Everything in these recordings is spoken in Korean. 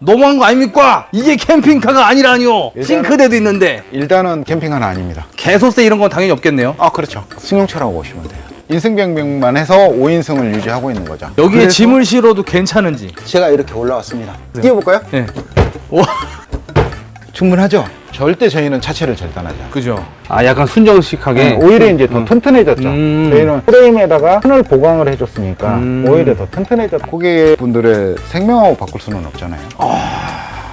너무한 거 아닙니까? 이게 캠핑카가 아니라니요. 싱크대도 있는데. 일단은 캠핑카는 아닙니다. 개소세 이런 건 당연히 없겠네요. 아, 그렇죠. 승용차라고 보시면 돼요. 인승병명만 해서 5인승을 유지하고 있는 거죠. 여기에 그래서 짐을 실어도 괜찮은지. 제가 이렇게 올라왔습니다. 뛰어볼까요? 예. 와, 충분하죠? 절대 저희는 차체를 절단하지 않아요. 그죠. 아, 약간 순정식하게. 오히려 이제 더 튼튼해졌죠. 저희는 프레임에다가 끈을 보강을 해줬으니까 오히려 더 튼튼해졌죠. 고객분들의 생명하고 바꿀 수는 없잖아요.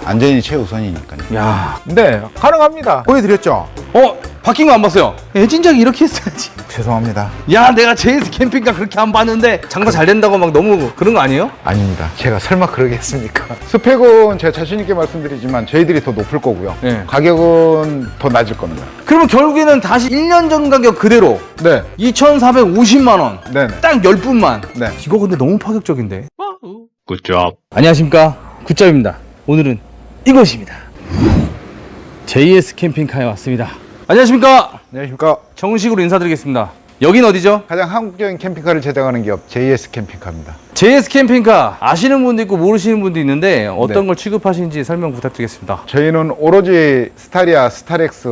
안전이 최우선이니까요. 야. 네, 가능합니다. 보여드렸죠? 바뀐 거 안 봤어요. 진작에 이렇게 했어야지. 죄송합니다. 야, 내가 JS 캠핑카 그렇게 안 봤는데 장사 잘 된다고 막 너무 그런 거 아니에요? 아닙니다. 제가 설마 그러겠습니까? 스펙은 제가 자신있게 말씀드리지만 저희들이 더 높을 거고요. 네. 가격은 더 낮을 겁니다. 그러면 결국에는 다시 1년 전 가격 그대로 네. 2,450만 원. 네네. 딱 10분만. 네. 이거 근데 너무 파격적인데. 굿잡. 안녕하십니까. 굿잡입니다. 오늘은 이것입니다. JS 캠핑카에 왔습니다. 안녕하십니까. 안녕하십니까. 정식으로 인사드리겠습니다. 여긴 어디죠? 가장 한국적인 캠핑카를 제작하는 기업 JS 캠핑카입니다. JS 캠핑카 아시는 분도 있고 모르시는 분도 있는데 어떤 걸 취급하시는지 설명 부탁드리겠습니다. 저희는 오로지 스타리아, 스타렉스,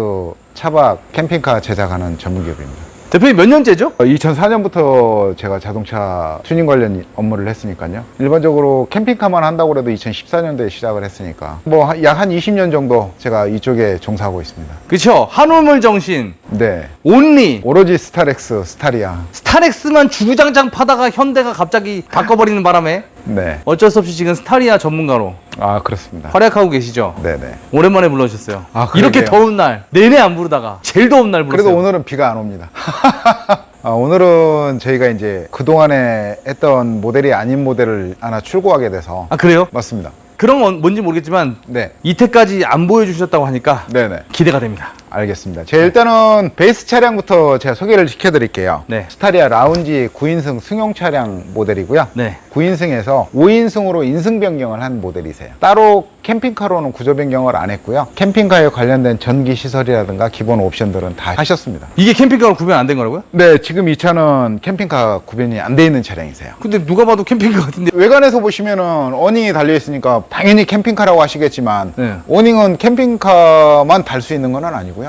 차박, 캠핑카 제작하는 전문 기업입니다. 대표님 몇 년째죠? 2004년부터 제가 자동차 튜닝 관련 업무를 했으니까요. 일반적으로 캠핑카만 한다고 해도 2014년도에 시작을 했으니까 뭐 약 한 20년 정도 제가 이쪽에 종사하고 있습니다. 그쵸. 한우물 정신 네. 온리 오로지 스타렉스, 스타리아. 스타렉스만 주구장창 파다가 현대가 갑자기 바꿔버리는 바람에 네. 어쩔 수 없이 지금 스타리아 전문가로 아, 그렇습니다. 활약하고 계시죠? 네네. 오랜만에 불러주셨어요. 아, 그러게요. 이렇게 더운 날 내내 안 부르다가 제일 더운 날 불렀어요. 그래도 오늘은 비가 안 옵니다. 오늘은 저희가 이제 그동안에 했던 모델이 아닌 모델을 하나 출고하게 돼서. 아, 그래요? 맞습니다. 그런 건 뭔지 모르겠지만 네. 이때까지 안 보여주셨다고 하니까 네네. 기대가 됩니다. 알겠습니다. 제가 일단은 베이스 차량부터 제가 소개를 시켜드릴게요. 네. 스타리아 라운지 9인승 승용 차량 모델이고요. 네. 9인승에서 5인승으로 인승 변경을 한 모델이세요. 따로 캠핑카로는 구조 변경을 안 했고요. 캠핑카에 관련된 전기 시설이라든가 기본 옵션들은 다 하셨습니다. 이게 캠핑카로 구별 안 된 거라고요? 네, 지금 이 차는 캠핑카 구변이 안 돼 있는 차량이세요. 근데 누가 봐도 캠핑카 같은데. 외관에서 보시면은 어닝이 달려 있으니까 당연히 캠핑카라고 하시겠지만 네. 어닝은 캠핑카만 달 수 있는 건 아니고요.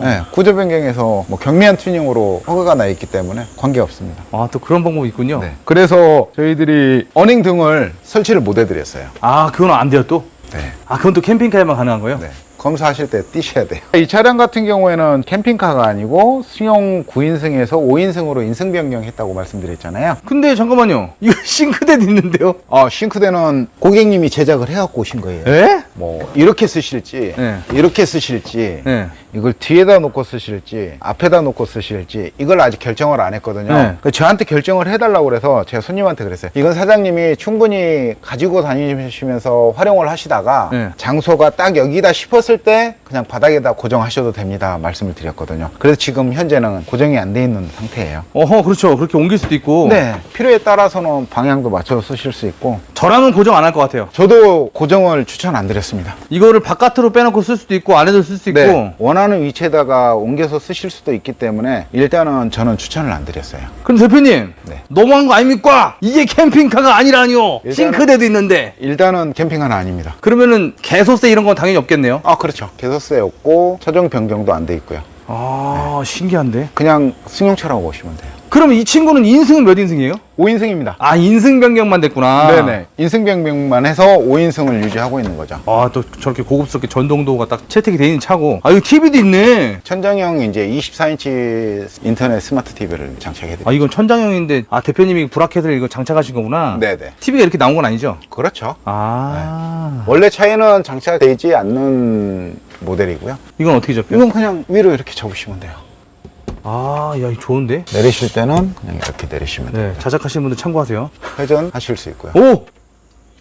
네, 구조 변경에서 뭐 경미한 튜닝으로 허가가 나 있기 때문에 관계 없습니다. 아, 또 그런 방법이 있군요. 네. 그래서 저희들이 어닝 등을 설치를 못 해드렸어요. 아, 그건 안 돼요 또? 네. 아, 그건 또 캠핑카에만 가능한 거예요? 네. 검사하실 때 띄셔야 돼요. 이 차량 같은 경우에는 캠핑카가 아니고 승용 9인승에서 5인승으로 인승 변경했다고 말씀드렸잖아요. 근데 잠깐만요. 이거 싱크대도 있는데요? 싱크대는 고객님이 제작을 해갖고 오신 거예요. 에? 뭐 이렇게 쓰실지 네. 이렇게 쓰실지 네. 이걸 뒤에다 놓고 쓰실지 앞에다 놓고 쓰실지 이걸 아직 결정을 안 했거든요. 네. 그래서 저한테 결정을 해달라고 그래서 제가 손님한테 그랬어요. 이건 사장님이 충분히 가지고 다니시면서 활용을 하시다가 네. 장소가 딱 여기다 싶었을 때 그냥 바닥에다 고정하셔도 됩니다 말씀을 드렸거든요. 그래서 지금 현재는 고정이 안 돼 있는 상태예요. 어허, 그렇죠. 그렇게 옮길 수도 있고. 네, 필요에 따라서는 방향도 맞춰서 쓰실 수 있고 저랑은 고정 안 할 것 같아요. 저도 고정을 추천 안 드렸습니다. 이거를 바깥으로 빼놓고 쓸 수도 있고 안에도 쓸 수 있고. 네, 원하는 위치에다가 옮겨서 쓰실 수도 있기 때문에 일단은 저는 추천을 안 드렸어요. 그럼 대표님, 네. 너무한 거 아닙니까? 이게 캠핑카가 아니라니요. 싱크대도 있는데. 일단은 캠핑카는 아닙니다. 그러면은 개소세 이런 건 당연히 없겠네요. 아, 그렇죠. 개소세 없고 차종 변경도 안 돼 있고요. 아, 신기한데. 그냥 승용차라고 보시면 돼요. 그럼 이 친구는 인승은 몇 인승이에요? 5인승입니다. 아, 인승 변경만 됐구나. 네네. 인승 변경만 해서 5인승을 유지하고 있는 거죠. 아, 또 저렇게 고급스럽게 전동도어가 딱 채택이 돼 있는 차고. 아, 이거 TV도 있네. 천장형 이제 24인치 인터넷 스마트 TV를 장착해드립니다. 아, 이건 천장형인데, 아, 대표님이 브라켓을 이거 장착하신 거구나. 네네. TV가 이렇게 나온 건 아니죠? 그렇죠. 아. 원래 차에는 장착되지 않는 모델이고요. 이건 어떻게 접혀요? 이건 그냥 위로 이렇게 접으시면 돼요. 아, 야, 이거 좋은데? 내리실 때는 그냥 이렇게 내리시면 돼요. 네, 자작하시는 분들 참고하세요. 회전하실 수 있고요. 오!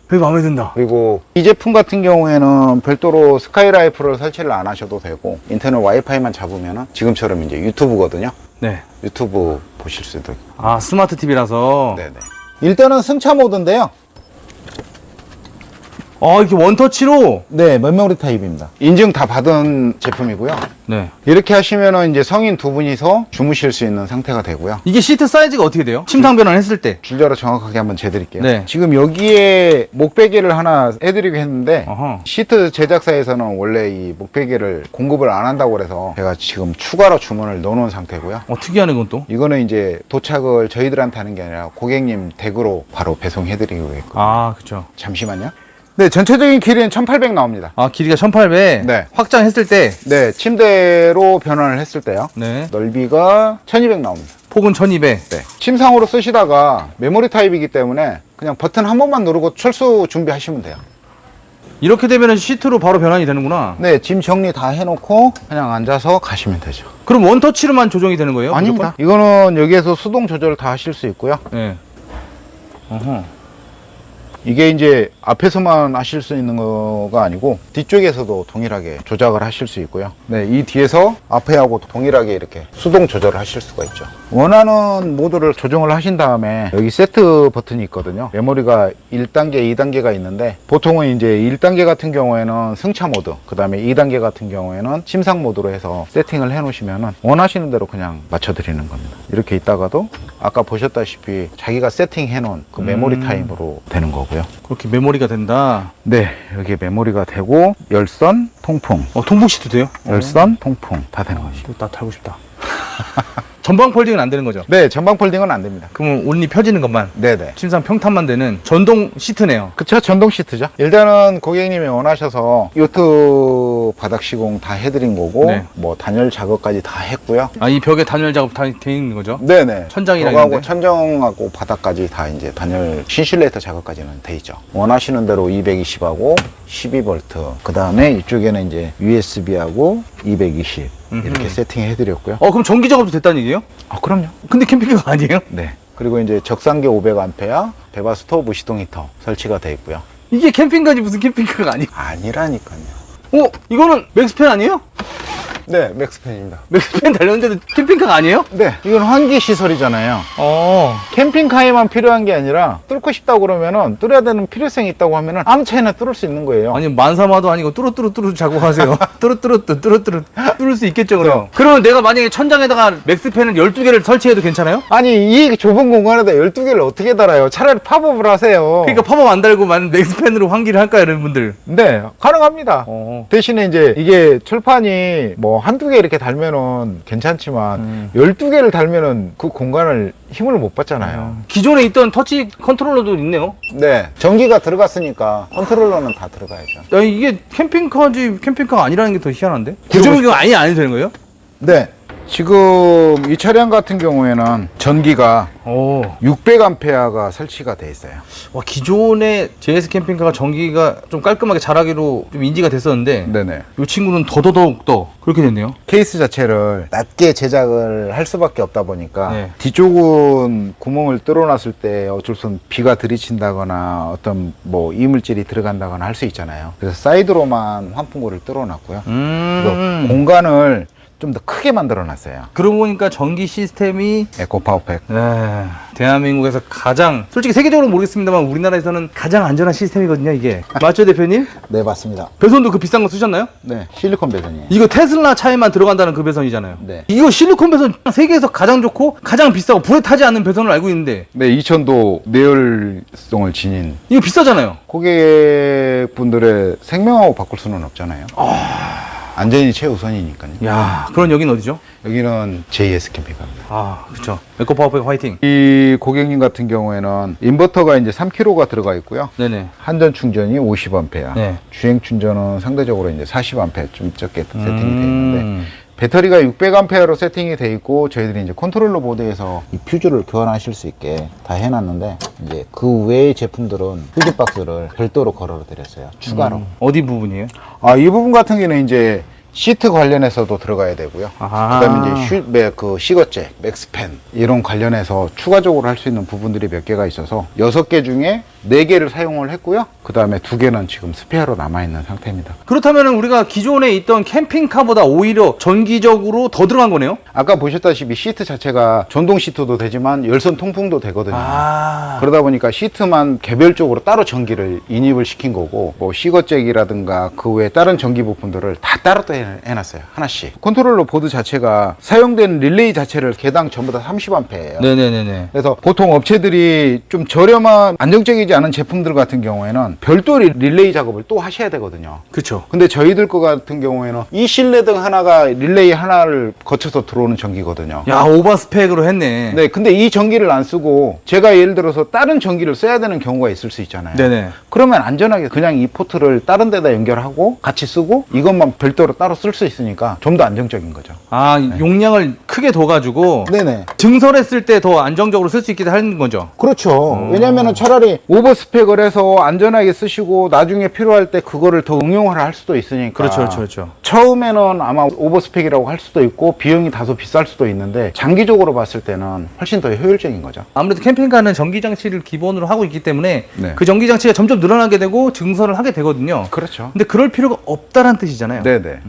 이거 마음에 든다. 그리고 이 제품 같은 경우에는 별도로 스카이라이프를 설치를 안 하셔도 되고 인터넷 와이파이만 잡으면은 지금처럼 이제 유튜브거든요. 네. 유튜브 보실 수도 있고. 아, 스마트 TV라서. 네네. 일단은 승차 모드인데요. 이렇게 원터치로. 네, 메모리 타입입니다. 인증 다 받은 제품이고요. 네. 이렇게 하시면은 이제 성인 두 분이서 주무실 수 있는 상태가 되고요. 이게 시트 사이즈가 어떻게 돼요? 침상 변환 했을 때. 줄자로 정확하게 한번 재드릴게요. 네. 지금 여기에 목베개를 하나 해드리고 했는데 어허. 시트 제작사에서는 원래 이 목베개를 공급을 안 한다고 그래서 제가 지금 추가로 주문을 넣어놓은 상태고요. 특이하네, 그건 또. 이거는 이제 도착을 저희들한테 하는 게 아니라 고객님 댁으로 바로 배송해드리고 있거든요. 그쵸. 잠시만요. 네, 전체적인 길이는 1800 나옵니다. 길이가 1800. 네. 확장했을 때. 네, 침대로 변환을 했을 때요. 네. 넓이가 1200 나옵니다. 폭은 1200. 네. 침상으로 쓰시다가 메모리 타입이기 때문에 그냥 버튼 한 번만 누르고 철수 준비하시면 돼요. 이렇게 되면 시트로 바로 변환이 되는구나. 네, 짐 정리 다 해놓고 그냥 앉아서 가시면 되죠. 그럼 원터치로만 조정이 되는 거예요? 아닙니다. 이거는 여기에서 수동 조절 다 하실 수 있고요. 무조건? 네. 어허. 이게 이제 앞에서만 하실 수 있는 거가 아니고 뒤쪽에서도 동일하게 조작을 하실 수 있고요. 네, 이 뒤에서 앞에하고 동일하게 이렇게 수동 조절을 하실 수가 있죠. 원하는 모드를 조정을 하신 다음에 여기 세트 버튼이 있거든요. 메모리가 1단계, 2단계가 있는데 보통은 이제 1단계 같은 경우에는 승차 모드, 그 다음에 2단계 같은 경우에는 침상 모드로 해서 세팅을 해 놓으시면 원하시는 대로 그냥 맞춰 드리는 겁니다. 이렇게 있다가도 아까 보셨다시피 자기가 세팅해 놓은 그 메모리 타입으로 되는 거고요. 그렇게 메모리가 된다. 네, 여기 메모리가 되고 열선, 통풍, 통풍 시트 돼요? 열선, 통풍 다 되는 거죠. 나 타고 싶다. 전방 폴딩은 안 되는 거죠? 네, 전방 폴딩은 안 됩니다. 그러면 온리 펴지는 것만. 네네. 침상 평탄만 되는 전동 시트네요. 그쵸, 전동 시트죠. 일단은 고객님이 원하셔서 요트 바닥 시공 다 해드린 거고, 네. 뭐 단열 작업까지 다 했고요. 이 벽에 단열 작업 다 돼 있는 거죠? 네네. 천장이랑 벽하고 있는데? 천정하고 바닥까지 다 이제 단열 신슐레이터 작업까지는 돼 있죠. 원하시는 대로 220하고 12V, 그 다음에 이쪽에는 이제 USB하고 220 이렇게 세팅해 드렸고요. 그럼 전기 작업도 됐다는 얘기예요? 그럼요. 근데 캠핑카가 아니에요? 네. 그리고 이제 적상계 500A 베바스토 무시동 히터 설치가 돼 있고요. 이게 캠핑카지 무슨 캠핑카가 아니에요? 아니라니까요. 이거는 맥스팬 아니에요? 네, 맥스팬입니다. 맥스팬 달렸는데도 캠핑카가 아니에요? 네, 이건 환기 시설이잖아요. 어. 캠핑카에만 필요한 게 아니라 뚫고 싶다고 그러면은 뚫어야 되는 필요성이 있다고 하면은 아무 차이나 뚫을 수 있는 거예요. 아니 만사마도 아니고 뚜루뚜루 작업하세요. 뚜루뚜루 뚫을 수 있겠죠 그럼. 그러면 내가 만약에 천장에다가 맥스팬을 12개를 설치해도 괜찮아요? 아니, 이 좁은 공간에다 12개를 어떻게 달아요? 차라리 팝업을 하세요. 그러니까 팝업 안 달고 만 맥스팬으로 환기를 할까요 여러분들? 네, 가능합니다. 대신에 이제 이게 철판이 뭐 한두 개 이렇게 달면은 괜찮지만 12개를 달면은 그 공간을 힘을 못 받잖아요. 기존에 있던 터치 컨트롤러도 있네요. 네, 전기가 들어갔으니까 컨트롤러는 다 들어가야죠. 이게 캠핑카지 캠핑카가 아니라는 게 더 희한한데? 구조 변경 아예 안 해도 되는 거예요? 네, 지금 이 차량 같은 경우에는 전기가 600A가 설치가 돼 있어요. 기존의 JS 캠핑카가 전기가 좀 깔끔하게 잘하기로 좀 인지가 됐었는데 네네. 이 친구는 더더더욱 더 그렇게 됐네요. 케이스 자체를 낮게 제작을 할 수밖에 없다 보니까 네. 뒤쪽은 구멍을 뚫어놨을 때 어쩔 수 없이 비가 들이친다거나 어떤 뭐 이물질이 들어간다거나 할 수 있잖아요. 그래서 사이드로만 환풍구를 뚫어놨고요. 그래서 공간을 좀 더 크게 만들어 놨어요. 그러고 보니까 전기 시스템이 에코 파워팩. 대한민국에서 가장, 솔직히 세계적으로 모르겠습니다만 우리나라에서는 가장 안전한 시스템이거든요 이게. 맞죠 대표님? 네, 맞습니다. 배선도 그 비싼 거 쓰셨나요? 네, 실리콘 배선이에요. 이거 테슬라 차에만 들어간다는 그 배선이잖아요. 네. 이거 실리콘 배선 세계에서 가장 좋고 가장 비싸고 불에 타지 않는 배선을 알고 있는데 네, 2000도 내열성을 지닌 이거 비싸잖아요. 고객분들의 생명하고 바꿀 수는 없잖아요. 안전이 최우선이니까요. 야, 그런 여긴 어디죠? 여기는 JS 캠핑카입니다. 그렇죠. 에코 파워팩 화이팅. 이 고객님 같은 경우에는 인버터가 이제 3kg가 들어가 있고요. 네네. 한전 충전이 50A, 네. 주행 충전은 상대적으로 이제 40A 좀 적게 세팅이 되어 있는데 배터리가 600A로 세팅이 돼 있고 저희들이 이제 컨트롤러 보드에서 이 퓨즈를 교환하실 수 있게 다 해놨는데 이제 그 외의 제품들은 퓨즈 박스를 별도로 걸어 드렸어요. 추가로. 어디 부분이에요? 이 부분 같은 경우는 이제 시트 관련해서도 들어가야 되고요. 아하. 그다음에 이제 시거잭, 맥스팬 이런 관련해서 추가적으로 할 수 있는 부분들이 몇 개가 있어서 6개 중에 4개를 사용을 했고요. 그다음에 2개는 지금 스페어로 남아 있는 상태입니다. 그렇다면 우리가 기존에 있던 캠핑카보다 오히려 전기적으로 더 들어간 거네요? 아까 보셨다시피 시트 자체가 전동 시트도 되지만 열선 통풍도 되거든요. 그러다 보니까 시트만 개별적으로 따로 전기를 인입을 시킨 거고, 뭐 시거잭이라든가 그 외에 다른 전기 부품들을 다 따로 해놨어요. 하나씩. 컨트롤러 보드 자체가 사용된 릴레이 자체를 개당 전부 다 30A예요. 네네네네. 그래서 보통 업체들이 좀 저렴한 안정적이지 않은 제품들 같은 경우에는 별도 릴레이 작업을 또 하셔야 되거든요. 그쵸. 근데 저희들 거 같은 경우에는 이 실내등 하나가 릴레이 하나를 거쳐서 들어오는 전기거든요. 야, 오버 스펙으로 했네. 네, 근데 이 전기를 안 쓰고 제가 예를 들어서 다른 전기를 써야 되는 경우가 있을 수 있잖아요. 네네. 그러면 안전하게 그냥 이 포트를 다른 데다 연결하고 같이 쓰고 이것만 별도로 따로 쓸 수 있으니까 좀 더 안정적인 거죠. 아, 용량을 크게 둬가지고 네네. 증설했을 때 더 안정적으로 쓸 수 있게 하는 거죠. 그렇죠. 왜냐면은 차라리 오버스펙을 해서 안전하게 쓰시고 나중에 필요할 때 그거를 더 응용을 할 수도 있으니까. 그렇죠. 처음에는 아마 오버스펙이라고 할 수도 있고 비용이 다소 비쌀 수도 있는데 장기적으로 봤을 때는 훨씬 더 효율적인 거죠. 아무래도 캠핑카는 전기장치를 기본으로 하고 있기 때문에 네. 그 전기장치가 점점 늘어나게 되고 증설을 하게 되거든요. 그렇죠. 근데 그럴 필요가 없다는 뜻이잖아요. 네네.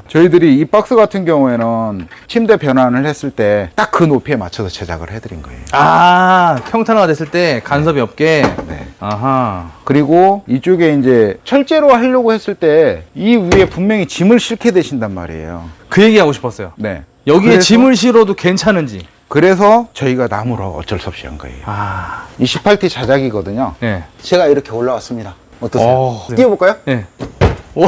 저희들이 이 박스 같은 경우에는 침대 변환을 했을 때 딱 그 높이에 맞춰서 제작을 해드린 거예요. 아, 평탄화가 됐을 때 간섭이 없게. 네. 아하. 그리고 이쪽에 이제 철제로 하려고 했을 때 이 위에 분명히 짐을 싣게 되신단 말이에요. 그 얘기 하고 싶었어요. 네. 여기에 그래서- 짐을 실어도 괜찮은지. 그래서 저희가 나무로 어쩔 수 없이 한 거예요. 아, 이 18T 자작이거든요. 네. 제가 이렇게 올라왔습니다. 어떠세요? 네. 뛰어볼까요? 네. 오.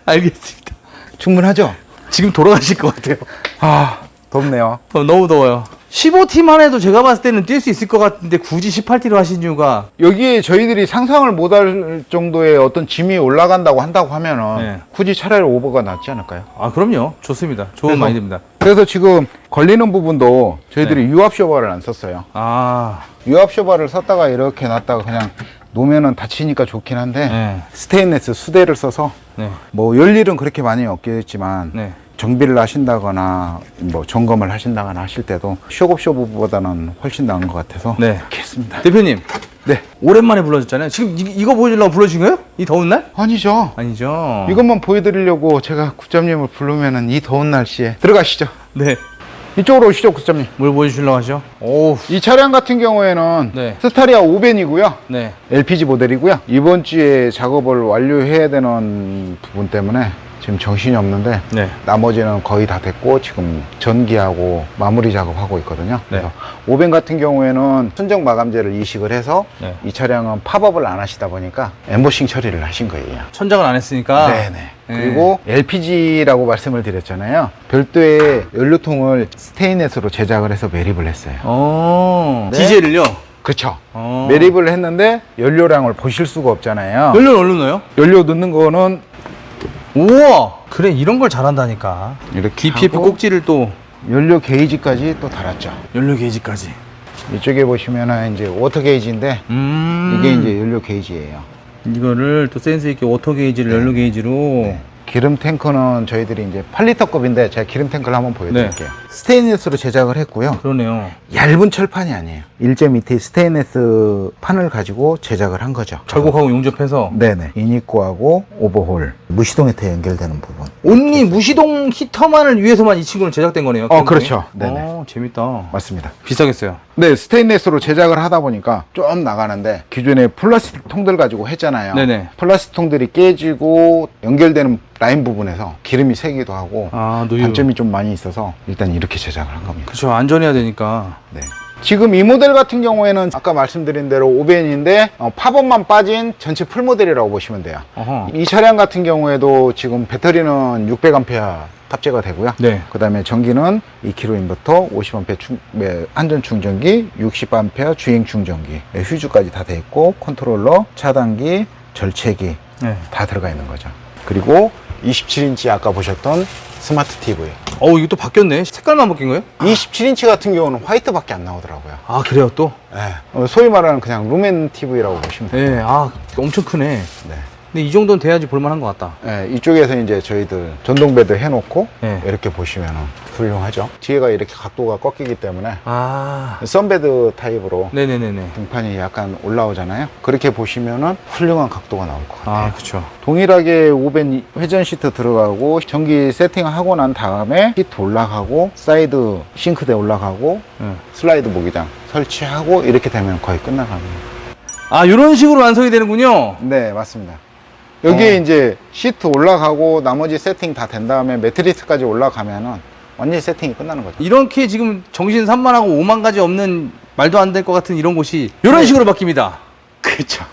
알겠습니다. 충분하죠? 지금 돌아가실 것 같아요. 아, 덥네요. 너무 더워요. 15T만 해도 제가 봤을 때는 뛸 수 있을 것 같은데 굳이 18T로 하신 이유가. 여기에 저희들이 상상을 못할 정도의 어떤 짐이 올라간다고 한다고 하면은 네. 굳이 차라리 오버가 낫지 않을까요? 아, 그럼요. 좋습니다. 좋은 그래서- 마인드입니다. 그래서 지금 걸리는 부분도 저희들이 유압 쇼바를 안 썼어요. 아, 유압 쇼바를 썼다가 이렇게 놨다가 그냥 놓으면은 다치니까 좋긴 한데 네. 스테인레스 수대를 써서 네. 뭐 열일은 그렇게 많이 없겠지만 네. 정비를 하신다거나 뭐 점검을 하신다거나 하실 때도 쇼업쇼부보다는 훨씬 나은 것 같아서 네. 이렇게 했습니다. 대표님, 네. 오랜만에 불러줬잖아요. 지금 이거 보여주려고 불러주신 거예요? 이 더운 날? 아니죠. 아니죠. 이것만 보여드리려고 제가 국장님을 부르면은 이 더운 날씨에 들어가시죠. 네. 이쪽으로 오시죠, 국장님. 뭘 보여주시려고 하죠? 오, 이 차량 같은 경우에는 네. 스타리아 5벤이고요. 네. LPG 모델이고요. 이번 주에 작업을 완료해야 되는 부분 때문에 지금 정신이 없는데 네. 나머지는 거의 다 됐고 지금 전기하고 마무리 작업하고 있거든요. 네. 그래서 5벤 같은 경우에는 순정 마감재를 이식을 해서 네. 이 차량은 팝업을 안 하시다 보니까 엠보싱 처리를 하신 거예요. 천장을 안 했으니까. 네네. 네. 그리고 LPG라고 말씀을 드렸잖아요. 별도의 연료통을 스테인레스로 제작을 해서 매립을 했어요. 네. 네. 디젤을요? 그쵸. 어. 매립을 했는데 연료량을 보실 수가 없잖아요. 연료는 얼른 넣어요? 연료 넣는 거는 우와! 그래, 이런 걸 잘한다니까. 이렇게 DPF 하고 꼭지를 또 연료 게이지까지 또 달았죠. 연료 게이지까지. 이쪽에 보시면은 이제 워터 게이지인데 이게 이제 연료 게이지예요. 이거를 또 센스 있게 워터 게이지를 연료 게이지로. 기름 탱크는 저희들이 이제 8리터급인데 제가 기름 탱크를 한번 보여드릴게요. 스테인리스로 제작을 했고요. 그러네요. 얇은 철판이 아니에요. 일제 밑에 스테인리스 판을 가지고 제작을 한 거죠. 절곡하고 용접해서. 네네. 인입구하고 오버홀, 무시동 히터에 연결되는 부분. 온리 무시동 히터만을 위해서만 이 친구는 제작된 거네요. 그렇죠. 네네. 재밌다. 맞습니다. 비싸겠어요. 네, 스테인리스로 제작을 하다 보니까 좀 나가는데 기존에 플라스틱 통들 가지고 했잖아요. 네네. 플라스틱 통들이 깨지고 연결되는 라인 부분에서 기름이 새기도 하고 아, 누유. 단점이 좀 많이 있어서 일단 이렇게 제작을 한 겁니다. 그쵸, 안전해야 되니까. 네. 지금 이 모델 같은 경우에는 아까 말씀드린 대로 5벤인데 팝업만 빠진 전체 풀 모델이라고 보시면 돼요. 어허. 이 차량 같은 경우에도 지금 배터리는 600A 탑재가 되고요. 네. 그 다음에 전기는 2kW 인버터, 50A 안전 충전기, 60A 주행 충전기, 휴즈까지 다 돼 있고 컨트롤러, 차단기, 절체기 네. 다 들어가 있는 거죠. 그리고 27인치 아까 보셨던 스마트 TV. 이거 또 바뀌었네. 색깔만 바뀐 거예요? 27인치 같은 경우는 화이트밖에 안 나오더라고요. 아, 그래요, 또? 네. 소위 말하는 그냥 루멘 TV라고 보시면 돼요. 네, 아, 엄청 크네. 네. 근데 이 정도는 돼야지 볼만한 것 같다. 네, 이쪽에서 이제 저희들 전동배드 해놓고 네. 이렇게 보시면은 훌륭하죠. 뒤에가 이렇게 각도가 꺾이기 때문에 아. 썬베드 타입으로 네네네네. 등판이 약간 올라오잖아요. 그렇게 보시면은 훌륭한 각도가 나올 것 같아요. 아, 그쵸. 동일하게 5벤 회전 시트 들어가고 전기 세팅하고 난 다음에 시트 올라가고 사이드 싱크대 올라가고 네. 슬라이드 모기장 설치하고 이렇게 되면 거의 끝나갑니다. 아, 요런 식으로 완성이 되는군요. 네, 맞습니다. 여기에 이제 시트 올라가고 나머지 세팅 다 된 다음에 매트리스까지 올라가면은 완전히 세팅이 끝나는 거죠. 이렇게 지금 정신 산만하고 5만 가지 없는 말도 안 될 것 같은 이런 곳이 이런 네. 식으로 바뀝니다. 그렇죠.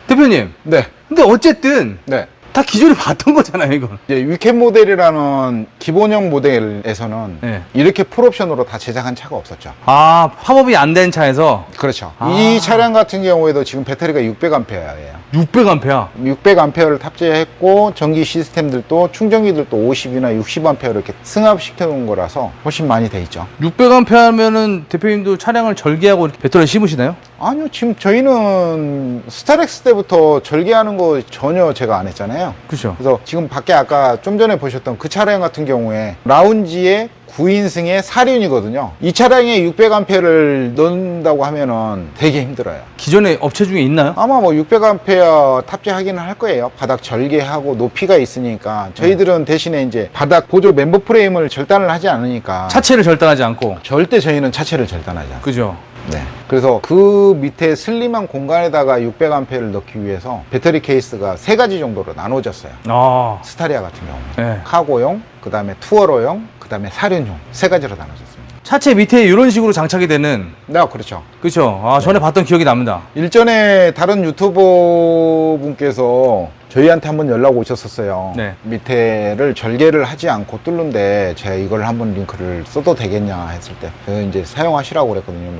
대표님. 네. 근데 어쨌든 네. 다 기존에 봤던 거잖아요, 이건. 이제 위켓 모델이라는 기본형 모델에서는 네. 이렇게 풀옵션으로 다 제작한 차가 없었죠. 아, 팝업이 안 된 차에서 그렇죠. 아. 이 차량 같은 경우에도 지금 배터리가 600A예요. 600A. 600A를 탑재했고 전기 시스템들도 충전기들도 50이나 60A 이렇게 승합시켜 놓은 거라서 훨씬 많이 돼 있죠. 600A 하면은 대표님도 차량을 절개하고 이렇게 배터리 심으시나요? 아니요, 지금 저희는 스타렉스 때부터 절개하는 거 전혀 제가 안 했잖아요. 그렇죠. 그래서 지금 밖에 아까 좀 전에 보셨던 그 차량 같은 경우에 라운지에 9인승의 4륜이거든요. 이 차량에 600A를 넣는다고 하면은 되게 힘들어요. 기존에 업체 중에 있나요? 아마 뭐 600A 탑재하기는 할 거예요. 바닥 절개하고 높이가 있으니까 저희들은 대신에 이제 바닥 보조 멤버 프레임을 절단을 하지 않으니까 차체를 절단하지 않고. 절대 저희는 차체를 절단하지 않아요. 그죠. 네. 그래서 그 밑에 슬림한 공간에다가 600A를 넣기 위해서 배터리 케이스가 세 가지 정도로 나눠졌어요. 아. 스타리아 같은 경우는 네. 카고용, 그 다음에 투어러용, 그 다음에 사륜용 세 가지로 나눠졌습니다. 차체 밑에 이런 식으로 장착이 되는. 네, 그렇죠. 그렇죠. 아, 전에 봤던 기억이 납니다. 일전에 다른 유튜버 분께서 저희한테 한번 연락 오셨었어요. 네. 밑에를 절개를 하지 않고 뚫는데 제가 이걸 한번 링크를 써도 되겠냐 했을 때 제가 이제 사용하시라고 그랬거든요.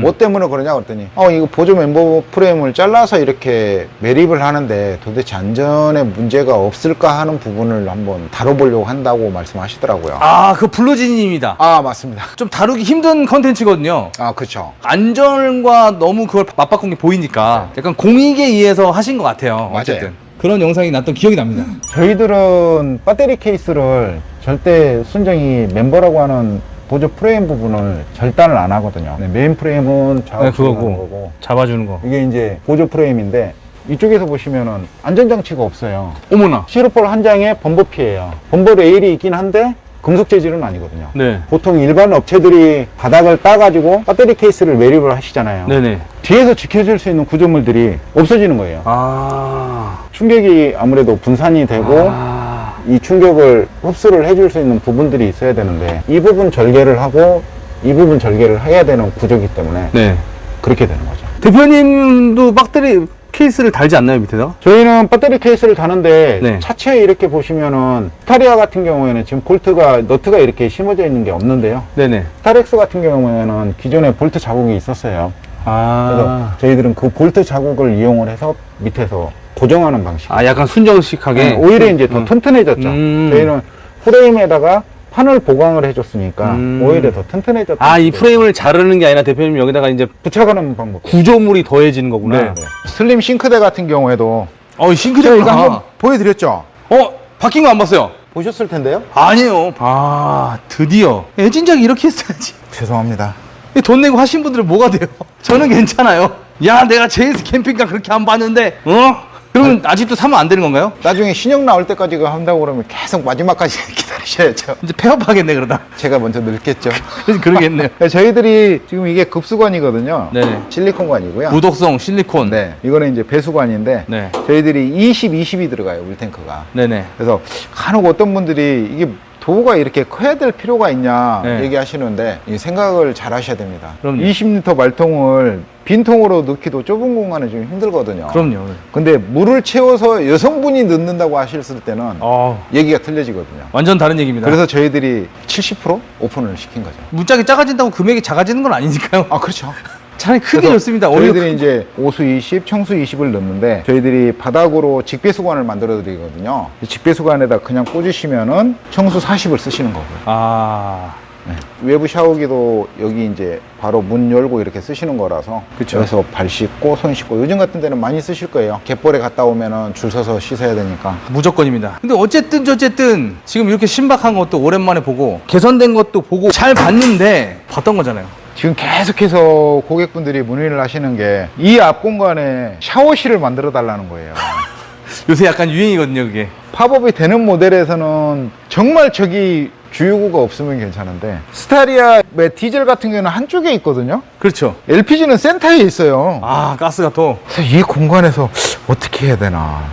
뭐 때문에 그러냐 그랬더니 이거 보조 멤버 프레임을 잘라서 이렇게 매립을 하는데 도대체 안전에 문제가 없을까 하는 부분을 한번 다뤄보려고 한다고 말씀하시더라고요. 아, 그 블루진입니다. 맞습니다. 좀 다루기 힘든 컨텐츠거든요. 그렇죠. 안전과 너무 그걸 맞바꾼 게 보이니까 약간 공익에 의해서 하신 것 같아요. 맞아요. 어쨌든. 그런 영상이 났던 기억이 납니다. 저희들은 배터리 케이스를 절대 순정이 멤버라고 하는 보조 프레임 부분을 절단을 안 하거든요. 네, 메인 프레임은 작업하는 거고 잡아주는 거. 이게 이제 보조 프레임인데 이쪽에서 보시면은 안전장치가 없어요. 어머나. 시로폴 한 장에 범버피예요. 범버 레일이 있긴 한데 금속 재질은 아니거든요. 네. 보통 일반 업체들이 바닥을 따가지고 배터리 케이스를 매립을 하시잖아요. 네네. 뒤에서 지켜줄 수 있는 구조물들이 없어지는 거예요. 아. 충격이 아무래도 분산이 되고 이 충격을 흡수를 해줄 수 있는 부분들이 있어야 되는데 이 부분 절개를 하고 이 부분 절개를 해야 되는 구조기 때문에 네. 그렇게 되는 거죠. 대표님도 배터리 케이스를 달지 않나요, 밑에다? 저희는 배터리 케이스를 다는데 네. 차체에 이렇게 보시면은 스타리아 같은 경우에는 지금 너트가 이렇게 심어져 있는 게 없는데요. 네네. 스타렉스 같은 경우에는 기존에 볼트 자국이 있었어요. 그래서 아. 저희들은 그 볼트 자국을 이용을 해서 밑에서 고정하는 방식. 약간 순정식하게. 오히려 이제 더 튼튼해졌죠. 저희는 프레임에다가 판을 보강을 해줬으니까 오히려 더 튼튼해졌죠. 이 프레임을 자르는 게 아니라 대표님 여기다가 이제 붙여가는 방법. 구조물이 더해지는 거구나. 네. 슬림 싱크대 같은 경우에도 싱크대가 이거 한번 보여드렸죠. 바뀐 거 안 봤어요? 보셨을 텐데요. 아니에요. 드디어. 엔진작이 이렇게 했어야지. 죄송합니다. 돈 내고 하신 분들은 뭐가 돼요? 저는 괜찮아요. 야, 내가 JS 캠핑카 그렇게 안 봤는데, 그러면 아직도 사면 안 되는 건가요? 나중에 신형 나올 때까지 한다고 그러면 계속 마지막까지 기다리셔야죠. 이제 폐업하겠네, 그러다. 제가 먼저 늙겠죠. 그러겠네요. 저희들이 지금 이게 급수관이거든요. 네네. 실리콘관이고요. 무독성 실리콘. 네. 이거는 이제 배수관인데 네. 저희들이 20이 들어가요, 물탱크가. 네네. 그래서 간혹 어떤 분들이 이게 도구가 이렇게 커야 될 필요가 있냐 네. 얘기하시는데 이 생각을 잘 하셔야 됩니다. 그럼요. 20리터 말통을 빈통으로 넣기도 좁은 공간에 좀 힘들거든요. 그럼요. 근데 물을 채워서 여성분이 넣는다고 하셨을 때는 얘기가 틀려지거든요. 완전 다른 얘기입니다. 그래서 저희들이 70% 오픈을 시킨 거죠. 문짝이 작아진다고 금액이 작아지는 건 아니니까요. 그렇죠. 차라리 크게 좋습니다. 저희들이 이제 오수 20, 청수 20을 넣는데 저희들이 바닥으로 직배수관을 만들어 드리거든요. 직배수관에다 그냥 꽂으시면은 청수 40을 쓰시는 거고요. 네. 외부 샤워기도 여기 이제 바로 문 열고 이렇게 쓰시는 거라서 그쵸. 그래서 발 씻고 손 씻고 요즘 같은 데는 많이 쓰실 거예요. 갯벌에 갔다 오면은 줄 서서 씻어야 되니까. 무조건입니다. 근데 어쨌든 저쨌든 지금 이렇게 신박한 것도 오랜만에 보고 개선된 것도 보고 잘 봤는데 봤던 거잖아요. 지금 계속해서 고객분들이 문의를 하시는 게 이 앞 공간에 샤워실을 만들어 달라는 거예요. 요새 약간 유행이거든요, 그게. 팝업이 되는 모델에서는 정말 저기 주유구가 없으면 괜찮은데 스타리아의 디젤 같은 경우는 한쪽에 있거든요. 그렇죠. LPG는 센터에 있어요. 아, 가스가 또. 그래서 이 공간에서 어떻게 해야 되나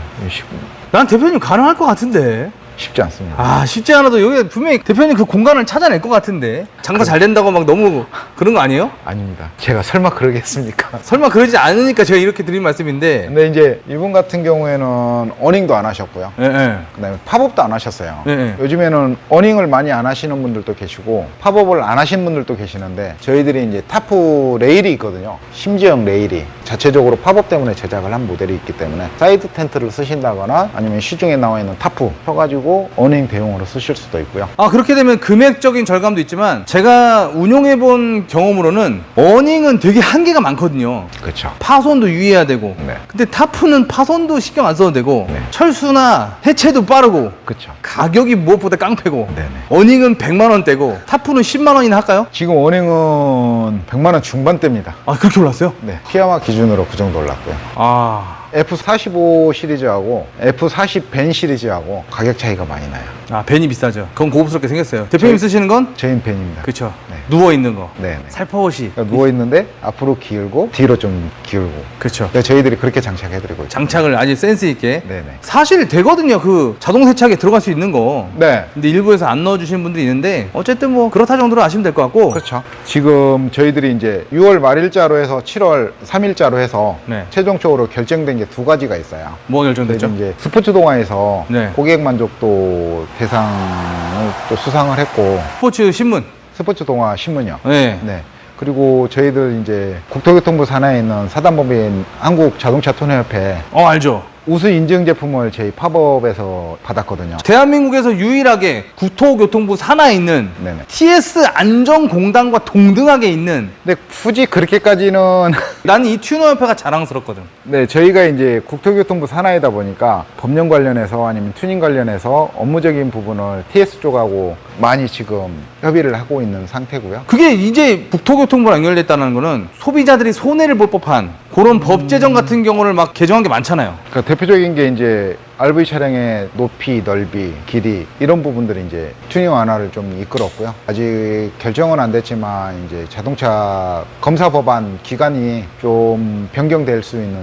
난 대표님 가능할 것 같은데. 쉽지 않습니다. 아, 쉽지 않아도 여기 분명히 대표님 그 공간을 찾아낼 것 같은데. 장사 잘 된다고 막 너무 그런 거 아니에요? 아닙니다. 제가 설마 그러겠습니까? 설마 그러지 않으니까 제가 이렇게 드린 말씀인데. 근데 이제 이분 같은 경우에는 어닝도 안 하셨고요. 예, 예. 그다음에 팝업도 안 하셨어요. 네. 요즘에는 어닝을 많이 안 하시는 분들도 계시고 팝업을 안 하신 분들도 계시는데 저희들이 이제 타프 레일이 있거든요. 심지형 레일이 자체적으로 팝업 때문에 제작을 한 모델이 있기 때문에 사이드 텐트를 쓰신다거나 아니면 시중에 나와 있는 타프 펴가지고 어닝 대용으로 쓰실 수도 있고요. 아, 그렇게 되면 금액적인 절감도 있지만 제가 운용해 본 경험으로는 어닝은 되게 한계가 많거든요. 그렇죠. 파손도 유의해야 되고. 네. 근데 타프는 파손도 신경 안 써도 되고 네. 철수나 해체도 빠르고 그렇죠. 가격이 무엇보다 깡패고. 네네. 어닝은 100만 원대고 타프는 10만 원이나 할까요? 지금 어닝은 100만 원 중반대입니다. 아, 그렇게 올랐어요? 네. 피아마 기준으로 그 정도 올랐고요. 아, F45 시리즈하고 F40 벤 시리즈하고 가격 차이가 많이 나요. 아, 벤이 비싸죠. 그건 고급스럽게 생겼어요. 대표님 쓰시는 건? 저희는 벤입니다. 그쵸. 네. 누워있는 거. 네. 살포시. 그러니까 누워있는데 앞으로 기울고 뒤로 좀 기울고. 그쵸. 그러니까 저희들이 그렇게 장착해드리고 있죠. 장착을 아주 센스있게. 네네. 사실 되거든요. 그 자동 세차기에 들어갈 수 있는 거. 네. 근데 일부에서 안 넣어주시는 분들이 있는데 어쨌든 뭐 그렇다 정도로 아시면 될 것 같고. 그렇죠. 지금 저희들이 이제 6월 말일자로 해서 7월 3일자로 해서 네. 최종적으로 결정된 게 두 가지가 있어요. 뭐가 결정됐죠? 이제 스포츠 동아에서 네. 고객 만족도 대상을 또 수상을 했고 스포츠 신문. 스포츠 동아 신문이요. 네. 네. 그리고 저희들 이제 국토교통부 산하에 있는 사단법인 한국자동차토너협회 알죠. 우수 인증 제품을 저희 팝업에서 받았거든요. 대한민국에서 유일하게 국토교통부 산하에 있는 네네. TS 안전공단과 동등하게 있는 근데 굳이 그렇게까지는 나는 이 튜너협회가 자랑스럽거든. 네, 저희가 이제 국토교통부 산하이다 보니까 법령 관련해서 아니면 튜닝 관련해서 업무적인 부분을 TS 쪽하고 많이 지금 협의를 하고 있는 상태고요. 그게 이제 국토교통부랑 연결됐다는 거는 소비자들이 손해를 볼 법한 그런 법 제정 같은 경우를 막 개정한 게 많잖아요. 그러니까 대표적인 게 이제 RV 차량의 높이, 넓이, 길이 이런 부분들이 이제 튜닝 완화를 좀 이끌었고요. 아직 결정은 안 됐지만 이제 자동차 검사 법안 기간이 좀 변경될 수 있는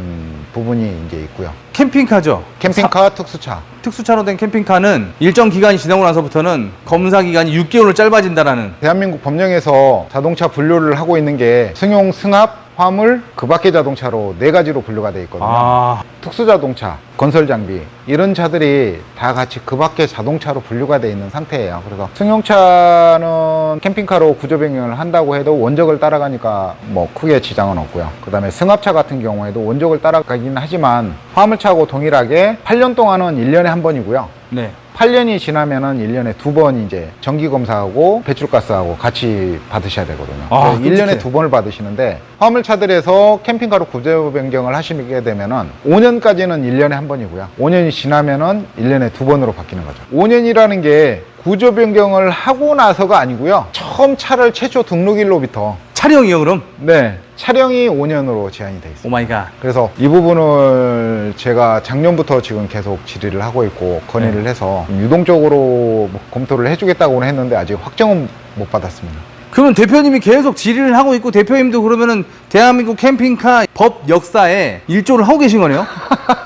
부분이 이제 있고요. 캠핑카죠. 캠핑카, 특수차. 특수차로 된 캠핑카는 일정 기간이 지나고 나서부터는 검사 기간이 6개월로 짧아진다라는. 대한민국 법령에서 자동차 분류를 하고 있는 게 승용, 승합, 화물, 그 밖의 자동차로 4가지로 분류가 되어 있거든요. 특수자동차, 건설장비 이런 차들이 다 같이 그 밖의 자동차로 분류가 되어 있는 상태예요. 그래서 승용차는 캠핑카로 구조 변경을 한다고 해도 원적을 따라가니까 뭐 크게 지장은 없고요. 그 다음에 승합차 같은 경우에도 원적을 따라가긴 하지만 화물차하고 동일하게 8년 동안은 1년에 한 번이고요. 네. 8년이 지나면은 1년에 2번 이제 정기검사하고 배출가스하고 같이 받으셔야 되거든요. 아, 1년에 2번을 받으시는데 화물차들에서 캠핑카로 구조 변경을 하시게 되면은 5년까지는 1년에 한 번이고요. 5년이 지나면은 1년에 2번으로 바뀌는 거죠. 5년이라는 게 구조 변경을 하고 나서가 아니고요. 처음 차를 최초 등록일로부터 차량이요, 그럼? 네, 차량이 5년으로 제한이 돼 있습니다. 오 마이 갓. 그래서 이 부분을 제가 작년부터 지금 계속 질의를 하고 있고 건의를 해서 유동적으로 뭐 검토를 해주겠다고는 했는데 아직 확정은 못 받았습니다. 그러면 대표님이 계속 질의를 하고 있고 대표님도 그러면은 대한민국 캠핑카 법 역사에 일조를 하고 계신 거네요?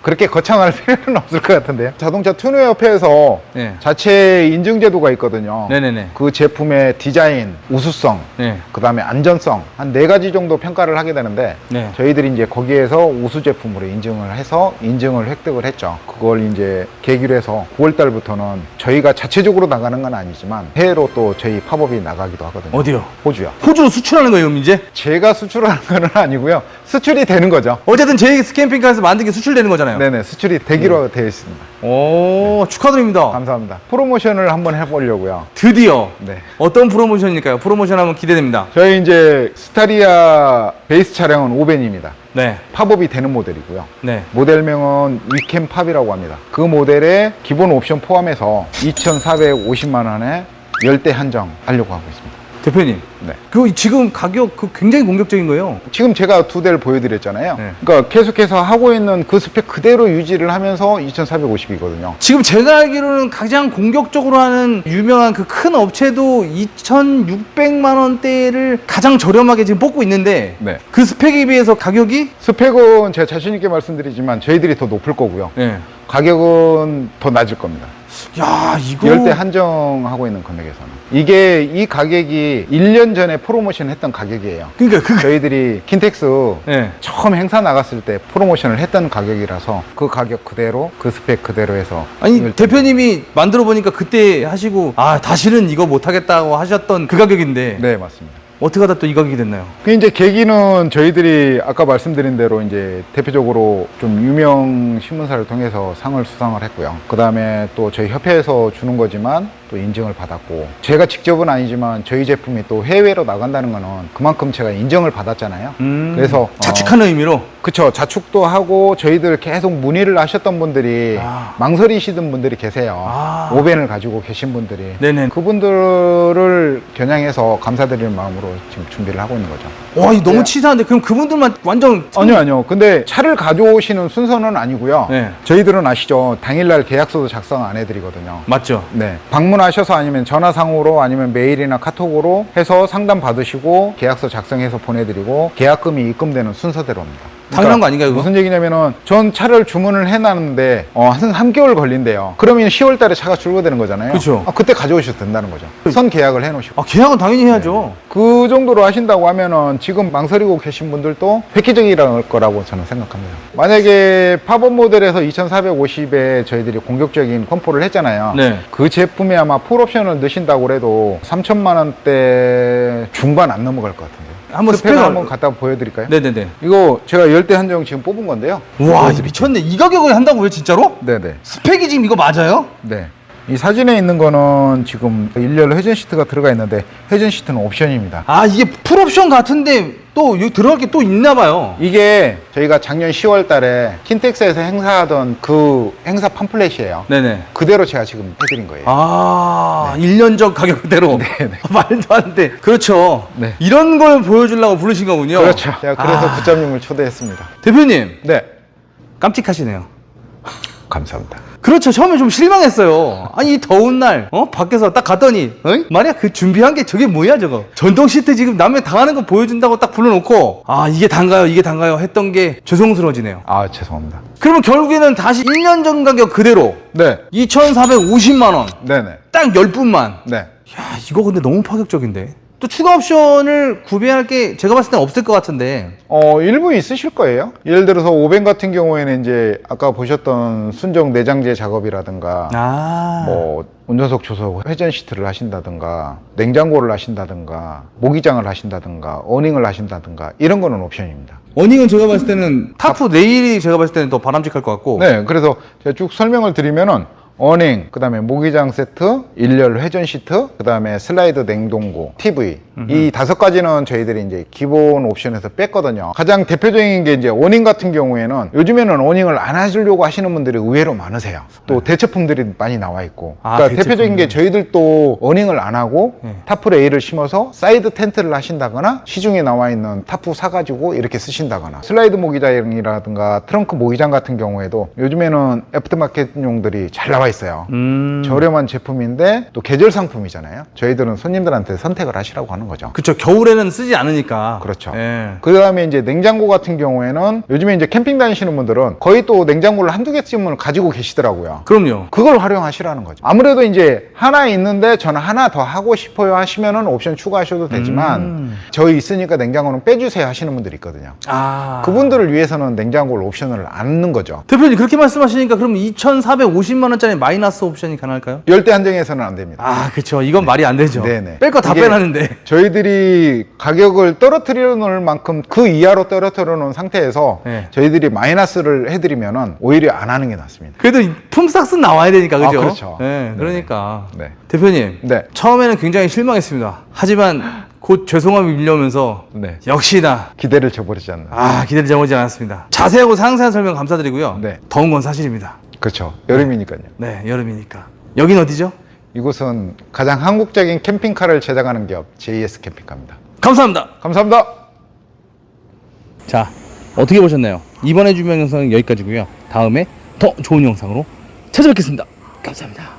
그렇게 거창할 필요는 없을 것 같은데요. 자동차 튜너협회에서 네. 자체 인증 제도가 있거든요. 네네네. 그 제품의 디자인, 우수성, 네. 그 다음에 안전성 한 4가지 정도 평가를 하게 되는데 네. 저희들이 이제 거기에서 우수 제품으로 인증을 해서 인증을 획득을 했죠. 그걸 이제 계기로 해서 9월 달부터는 저희가 자체적으로 나가는 건 아니지만 해외로 또 저희 팝업이 나가기도 하거든요. 어디요? 어디요? 호주요. 호주로 수출하는 거예요, 그럼 이제? 제가 수출하는 건 아니고요. 수출이 되는 거죠. 어쨌든 제 캠핑카에서 만든 게 수출되는 거잖아요. 네네, 수출이 되기로 되어 있습니다. 오, 축하드립니다. 감사합니다. 프로모션을 한번 해보려고요. 드디어. 네. 어떤 프로모션일까요? 프로모션 하면 기대됩니다. 저희 이제 스타리아 베이스 차량은 5벤입니다. 네. 팝업이 되는 모델이고요. 네. 모델명은 위켄 팝이라고 합니다. 그 모델에 기본 옵션 포함해서 2,450만 원에 열대 한정 하려고 하고 있습니다. 대표님. 네. 그 지금 가격 굉장히 공격적인 거예요. 지금 제가 두 대를 보여드렸잖아요. 네. 그러니까 계속해서 하고 있는 그 스펙 그대로 유지를 하면서 2,450이거든요. 지금 제가 알기로는 가장 공격적으로 하는 유명한 그 큰 업체도 2,600만 원대를 가장 저렴하게 지금 뽑고 있는데 네. 그 스펙에 비해서 가격이 스펙은 제가 자신있게 말씀드리지만 저희들이 더 높을 거고요. 네. 가격은 더 낮을 겁니다. 야, 이거 열대 한정하고 있는 금액에서는. 이게 이 가격이 1년 전에 프로모션 했던 가격이에요. 그러니까 저희들이 킨텍스 네. 처음 행사 나갔을 때 프로모션을 했던 가격이라서 그 가격 그대로 그 스펙 그대로 해서 아니 대표님이 만들어 보니까 그때 하시고 아 다시는 이거 못 하겠다고 하셨던 그 가격인데 네, 맞습니다. 어떻게 하다 또 이 가격이 됐나요? 그 이제 계기는 저희들이 아까 말씀드린 대로 이제 대표적으로 좀 유명 신문사를 통해서 상을 수상을 했고요. 그 다음에 또 저희 협회에서 주는 거지만 또 인증을 받았고, 제가 직접은 아니지만 저희 제품이 또 해외로 나간다는 거는 그만큼 제가 인정을 받았잖아요. 그래서 자축하는 의미로. 그쵸, 자축도 하고 저희들 계속 문의를 하셨던 분들이 망설이시던 분들이 계세요. 오벤을 가지고 계신 분들이. 네네. 그분들을 겨냥해서 감사드리는 마음으로 지금 준비를 하고 있는 거죠. 와, 이 너무 네. 치사한데 그럼 그분들만 완전 아니요. 근데 차를 가져오시는 순서는 아니고요. 네. 저희들은 아시죠? 당일날 계약서도 작성 안 해드리거든요. 맞죠? 네. 방문하셔서 아니면 전화상으로 아니면 메일이나 카톡으로 해서 상담 받으시고 계약서 작성해서 보내드리고 계약금이 입금되는 순서대로입니다. 당연한 거 아닌가요, 그거? 무슨 얘기냐면은 전 차를 주문을 해놨는데 한 3개월 걸린대요. 그러면 10월 달에 차가 출고되는 거잖아요. 그쵸. 그때 가져오셔도 된다는 거죠. 선 계약을 해놓으시고. 아, 계약은 당연히 해야죠. 그 정도로 하신다고 하면은 지금 망설이고 계신 분들도 획기적일 거라고 저는 생각합니다. 만약에 팝업 모델에서 2,450에 저희들이 공격적인 펌프를 했잖아요. 네. 그 제품에 아마 풀옵션을 넣으신다고 해도 3천만 원대 중반 안 넘어갈 것 같은데요. 한번 스펙을 스펙을 한번 갖다 보여드릴까요? 네네네. 이거 제가 열대 한정 지금 뽑은 건데요. 와, 이거 미쳤네. 이 가격을 한다고요, 진짜로? 네네. 스펙이 지금 이거 맞아요? 네. 이 사진에 있는 거는 지금 일렬로 회전 시트가 들어가 있는데 회전 시트는 옵션입니다. 아, 이게 풀옵션 같은데 또 여기 들어갈 게 또 있나 봐요. 이게 저희가 작년 10월 달에 킨텍스에서 행사하던 그 행사 팜플렛이에요. 네네. 그대로 제가 지금 해드린 거예요. 아, 1년 전 가격대로. 네네. 말도 안 돼. 그렇죠. 네. 이런 걸 보여주려고 부르신 거군요. 그렇죠. 제가 그래서 아. 부장님을 초대했습니다. 대표님, 네. 깜찍하시네요. 감사합니다. 그렇죠. 처음에 좀 실망했어요. 아니, 이 더운 날, 밖에서 딱 갔더니, 말이야, 그 준비한 게 저게 뭐야, 저거. 전동 시트 지금 남의 당하는 거 보여준다고 딱 불러놓고, 아, 이게 단가요 했던 게 죄송스러워지네요. 아, 죄송합니다. 그러면 결국에는 다시 1년 전 가격 그대로, 네. 2,450만원. 네네. 딱 10분만. 네. 야, 이거 근데 너무 파격적인데. 또 추가 옵션을 구매할 게 제가 봤을 땐 없을 것 같은데. 일부 있으실 거예요. 예를 들어서 오벤 같은 경우에는 이제 아까 보셨던 순정 내장재 작업이라든가 뭐 운전석 조석 회전 시트를 하신다든가 냉장고를 하신다든가 모기장을 하신다든가 어닝을 하신다든가 이런 거는 옵션입니다. 어닝은 제가 봤을 때는 타프 네일이 제가 봤을 때는 더 바람직할 것 같고. 네, 그래서 제가 쭉 설명을 드리면은 어닝, 그 다음에 모기장 세트, 일렬 회전 시트, 그 다음에 슬라이드 냉동고, TV 이 5가지는 저희들이 이제 기본 옵션에서 뺐거든요. 가장 대표적인 게 이제 어닝 같은 경우에는 요즘에는 어닝을 안 하시려고 하시는 분들이 의외로 많으세요. 또 대체품들이 많이 나와 있고. 그러니까 대표적인 게 저희들도 어닝을 안 하고 타프 레일을 심어서 사이드 텐트를 하신다거나 시중에 나와 있는 타프 사가지고 이렇게 쓰신다거나 슬라이드 모기장이라든가 트렁크 모기장 같은 경우에도 요즘에는 애프터마켓용들이 잘 나와 있어요. 저렴한 제품인데 또 계절 상품이잖아요. 저희들은 손님들한테 선택을 하시라고 하는 거죠. 그쵸. 겨울에는 쓰지 않으니까. 그렇죠. 예. 그 다음에 이제 냉장고 같은 경우에는 요즘에 이제 캠핑 다니시는 분들은 거의 또 냉장고를 한두 개쯤은 가지고 계시더라고요. 그럼요. 그걸 활용하시라는 거죠. 아무래도 이제 하나 있는데 저는 하나 더 하고 싶어요 하시면은 옵션 추가하셔도 되지만 저희 있으니까 냉장고는 빼주세요 하시는 분들이 있거든요. 아. 그분들을 위해서는 냉장고를 옵션을 안 넣는 거죠. 대표님 그렇게 말씀하시니까 그럼 2,450만 원짜리 마이너스 옵션이 가능할까요? 열대 한정에서는 안 됩니다. 아, 그쵸. 이건 말이 안 되죠. 네네. 뺄 거 다 이게 빼놨는데. 저희들이 가격을 떨어뜨려 놓을 만큼 그 이하로 떨어뜨려 놓은 상태에서 네. 저희들이 마이너스를 해드리면은 오히려 안 하는 게 낫습니다. 그래도 이 품삯은 나와야 되니까, 그죠? 아, 그렇죠. 네, 그러니까. 네. 대표님. 네. 처음에는 굉장히 실망했습니다. 하지만 곧 죄송함이 밀려오면서 네. 역시나 기대를 저버리지 않는. 기대를 저버리지 않았습니다. 자세하고 상세한 설명 감사드리고요. 네. 더운 건 사실입니다. 그렇죠. 여름이니까요. 네, 여름이니까. 여긴 어디죠? 이곳은 가장 한국적인 캠핑카를 제작하는 기업 JS 캠핑카입니다. 감사합니다. 감사합니다. 자, 어떻게 보셨나요? 이번에 준비한 영상은 여기까지고요. 다음에 더 좋은 영상으로 찾아뵙겠습니다. 감사합니다.